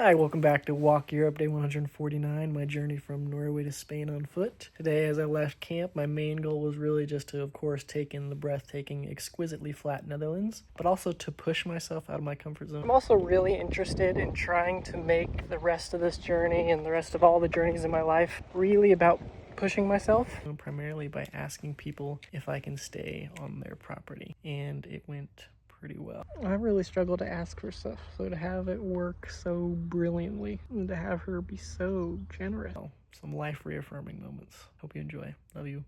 Hi, welcome back to Walk Europe Day 149, my journey from Norway to Spain on foot. Today, as I left camp, my main goal was really just to, of course, take in the breathtaking, exquisitely flat Netherlands, but also to push myself out of my comfort zone. I'm also really interested in trying to make the rest of this journey and the rest of all the journeys in my life really about pushing myself, primarily by asking people if I can stay on their property, and it went pretty well. I really struggle to ask for stuff, so to have it work so brilliantly and to have her be so generous. Some life reaffirming moments. Hope you enjoy. Love you.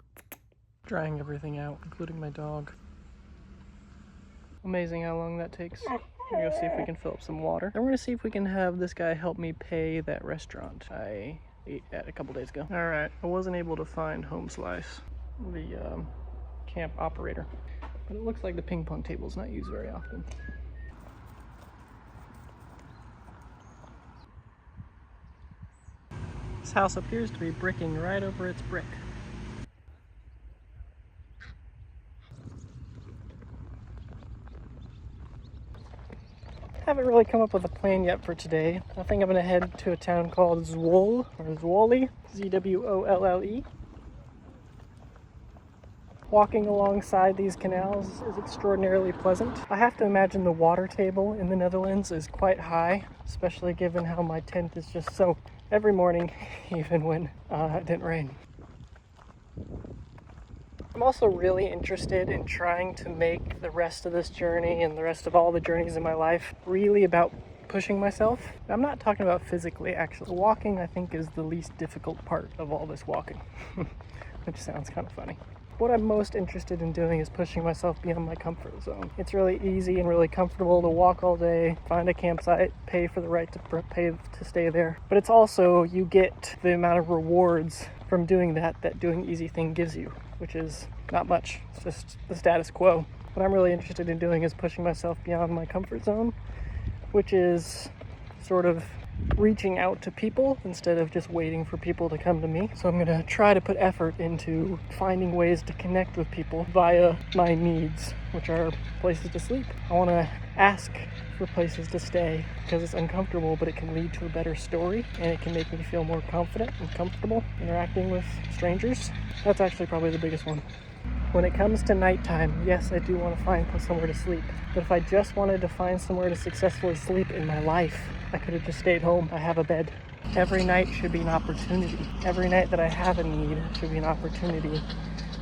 Drying everything out, including my dog. Amazing how long that takes. We're gonna go see if we can fill up some water. Then we're gonna see if we can have this guy help me pay that restaurant I ate at a couple days ago. All right, I wasn't able to find Home Slice, the camp operator. But it looks like the ping pong table is not used very often. This house appears to be bricking right over its brick. Haven't really come up with a plan yet for today. I think I'm gonna head to a town called Zwolle, or Zwolle, Z-W-O-L-L-E. Walking alongside these canals is extraordinarily pleasant. I have to imagine the water table in the Netherlands is quite high, especially given how my tent is just soaked every morning, even when it didn't rain. I'm also really interested in trying to make the rest of this journey and the rest of all the journeys in my life really about pushing myself. I'm not talking about physically, actually. Walking, I think, is the least difficult part of all this walking, which sounds kind of funny. What I'm most interested in doing is pushing myself beyond my comfort zone. It's really easy and really comfortable to walk all day, find a campsite, pay for the right to pay to stay there. But it's also, you get the amount of rewards from doing that doing easy thing gives you, which is not much. It's just the status quo. What I'm really interested in doing is pushing myself beyond my comfort zone, which is sort of reaching out to people instead of just waiting for people to come to me. So I'm gonna try to put effort into finding ways to connect with people via my needs, which are places to sleep. I wanna ask for places to stay because it's uncomfortable, but it can lead to a better story and it can make me feel more confident and comfortable interacting with strangers. That's actually probably the biggest one. When it comes to nighttime, yes, I do want to find somewhere to sleep. But if I just wanted to find somewhere to successfully sleep in my life, I could have just stayed home. I have a bed. Every night should be an opportunity. Every night that I have a need should be an opportunity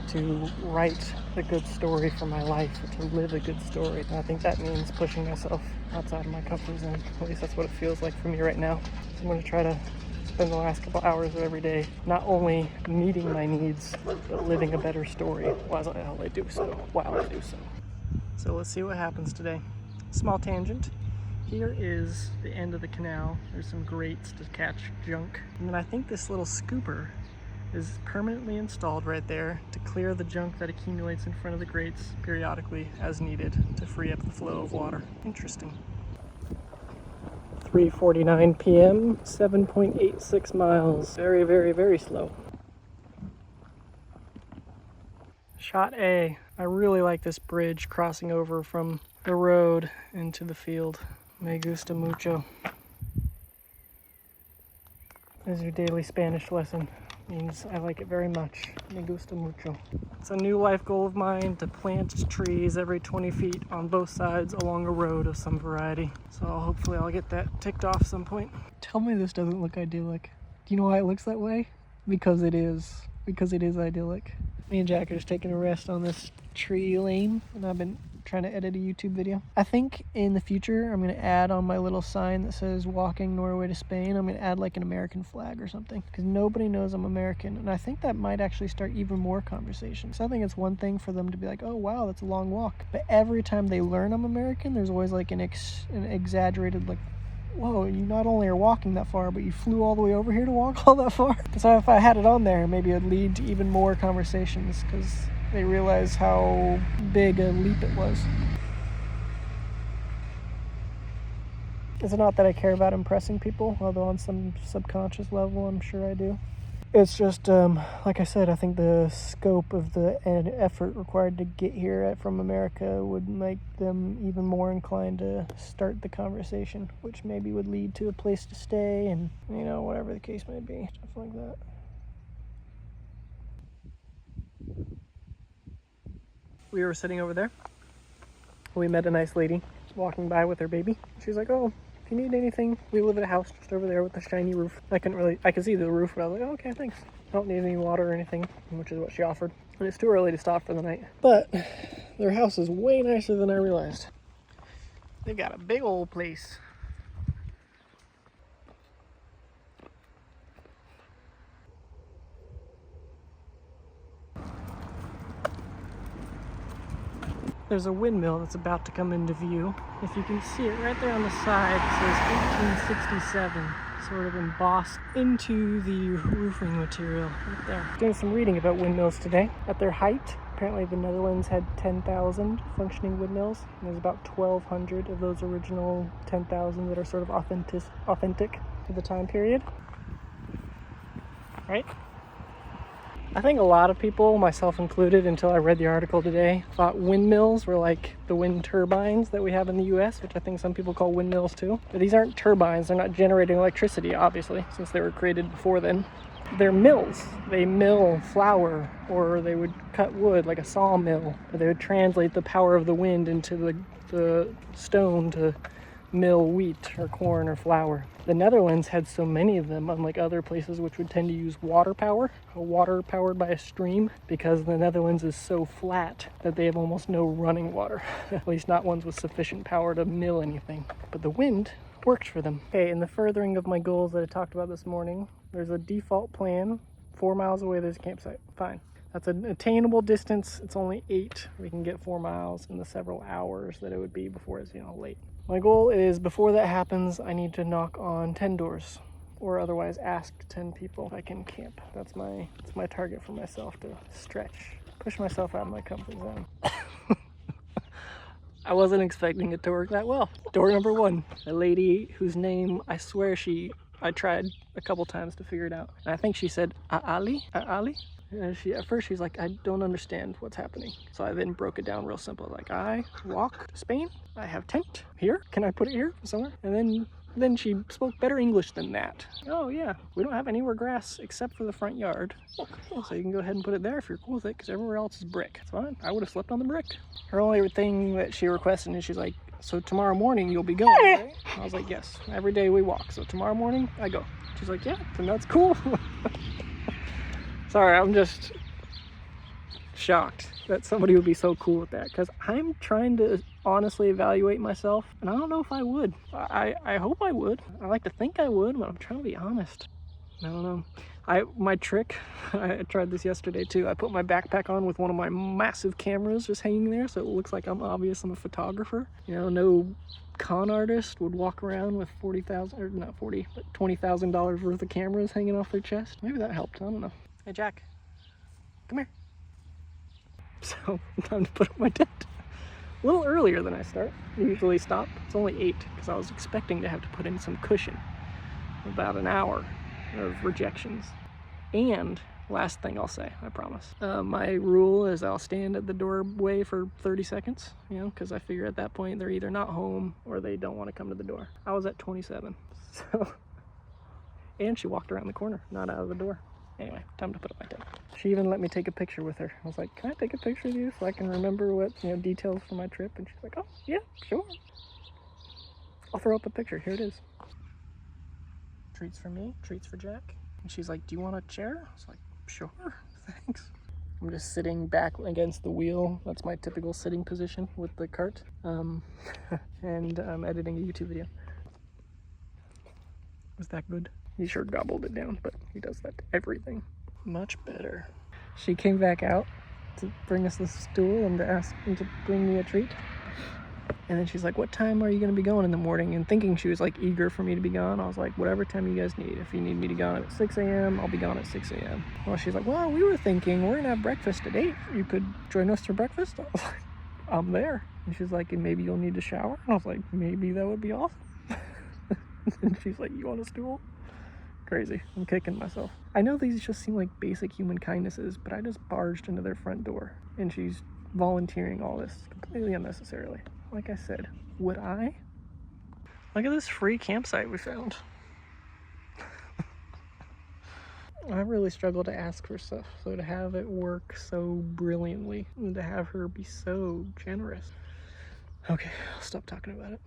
to write a good story for my life, or to live a good story. And I think that means pushing myself outside of my comfort zone. At least that's what it feels like for me right now. So I'm going to try to spend the last couple hours of every day not only meeting my needs, but living a better story while I do so. So let's see what happens today. Small tangent. Here is the end of the canal. There's some grates to catch junk. And then I think this little scooper is permanently installed right there to clear the junk that accumulates in front of the grates periodically as needed to free up the flow of water. Interesting. 3:49 p.m., 7.86 miles. Very, very, very slow. Shot A. I really like this bridge crossing over from the road into the field. Me gusta mucho. This is your daily Spanish lesson. Means I like it very much. Me gusta mucho. It's a new life goal of mine to plant trees every 20 feet on both sides along a road of some variety. So hopefully I'll get that ticked off some point. Tell me this doesn't look idyllic. Do you know why it looks that way? Because it is. Because it is idyllic. Me and Jack are just taking a rest on this tree lane, and I've been trying to edit a YouTube video. I think in the future I'm going to add on my little sign that says walking Norway to Spain, I'm going to add like an American flag or something, because nobody knows I'm American, and I think that might actually start even more conversations. I think it's one thing for them to be like, oh wow, that's a long walk, but every time they learn I'm American, there's always like an exaggerated like, whoa, you not only are walking that far, but you flew all the way over here to walk all that far. So if I had it on there, maybe it would lead to even more conversations, because they realize how big a leap it was. It's not that I care about impressing people, although on some subconscious level I'm sure I do. It's just, like I said, I think the scope of the effort required to get here from America would make them even more inclined to start the conversation, which maybe would lead to a place to stay and, you know, whatever the case may be. Stuff like that. We were sitting over there. We met a nice lady walking by with her baby. She's like, oh, if you need anything, we live at a house just over there with a shiny roof. I could see the roof, but I was like, oh, okay, thanks. I don't need any water or anything, which is what she offered. And it's too early to stop for the night. But their house is way nicer than I realized. They got a big old place. There's a windmill that's about to come into view. If you can see it right there on the side, it says 1867, sort of embossed into the roofing material right there. Doing some reading about windmills today. At their height, apparently the Netherlands had 10,000 functioning windmills. And there's about 1,200 of those original 10,000 that are sort of authentic to the time period. Right? I think a lot of people, myself included, until I read the article today, thought windmills were like the wind turbines that we have in the US, which I think some people call windmills too. But these aren't turbines, they're not generating electricity, obviously, since they were created before then. They're mills. They mill flour, or they would cut wood like a sawmill, or they would translate the power of the wind into the stone to mill wheat or corn or flour. The Netherlands had so many of them, unlike other places which would tend to use water power powered by a stream, because the Netherlands is so flat that they have almost no running water, at least not ones with sufficient power to mill anything. But the wind worked for them. Okay, in the furthering of my goals that I talked about this morning, there's a default plan. 4 miles away there's a campsite. Fine. That's an attainable distance. It's only 8. We can get 4 miles in the several hours that it would be before it's, late. My goal is, before that happens, I need to knock on 10 doors, or otherwise ask 10 people if I can camp. That's my target for myself, to stretch, push myself out of my comfort zone. I wasn't expecting it to work that well. Door number 1, a lady whose name, I swear I tried a couple times to figure it out. And I think she said, Ali? And at first she's like, I don't understand what's happening. So I then broke it down real simple. Like, I walk to Spain, I have tent here. Can I put it here somewhere? And then she spoke better English than that. Oh yeah, we don't have anywhere grass except for the front yard. So you can go ahead and put it there if you're cool with it, because everywhere else is brick. It's fine, I would have slept on the brick. Her only thing that she requested is she's like, so tomorrow morning you'll be going, right? I was like, yes, every day we walk. So tomorrow morning I go. She's like, yeah, then that's cool. Sorry, I'm just shocked that somebody would be so cool with that, because I'm trying to honestly evaluate myself, and I don't know if I would. I hope I would. I like to think I would, but I'm trying to be honest. I don't know. My trick, I tried this yesterday too. I put my backpack on with one of my massive cameras just hanging there, so it looks like I'm a photographer. No con artist would walk around with $20,000 worth of cameras hanging off their chest. Maybe that helped, I don't know. Hey Jack, come here. So, time to put up my tent. A little earlier than I usually stop. It's only 8, because I was expecting to have to put in some cushion. About an hour of rejections. And, last thing I'll say, I promise. My rule is I'll stand at the doorway for 30 seconds, because I figure at that point they're either not home or they don't want to come to the door. I was at 27, so. And she walked around the corner, not out of the door. Anyway, time to put up my tent. She even let me take a picture with her. I was like, can I take a picture of you so I can remember what, details for my trip? And she's like, oh, yeah, sure. I'll throw up a picture. Here it is. Treats for me, treats for Jack. And she's like, do you want a chair? I was like, sure, thanks. I'm just sitting back against the wheel. That's my typical sitting position with the cart. And I'm editing a YouTube video. Was that good? He sure gobbled it down, but he does that to everything. Much better. She came back out to bring us the stool and to ask him to bring me a treat. And then she's like, what time are you going to be going in the morning? And thinking she was like eager for me to be gone, I was like, whatever time you guys need. If you need me to go at 6 a.m., I'll be gone at 6 a.m. Well, she's like, well, we were thinking we're going to have breakfast at 8. You could join us for breakfast? I was like, I'm there. And she's like, and maybe you'll need to shower? And I was like, maybe that would be awesome. And she's like, you want a stool? Crazy. I'm kicking myself. I know these just seem like basic human kindnesses, but I just barged into their front door and she's volunteering all this completely unnecessarily. Like I said, would I? Look at this free campsite we found. I really struggle to ask for stuff, so to have it work so brilliantly and to have her be so generous. Okay, I'll stop talking about it.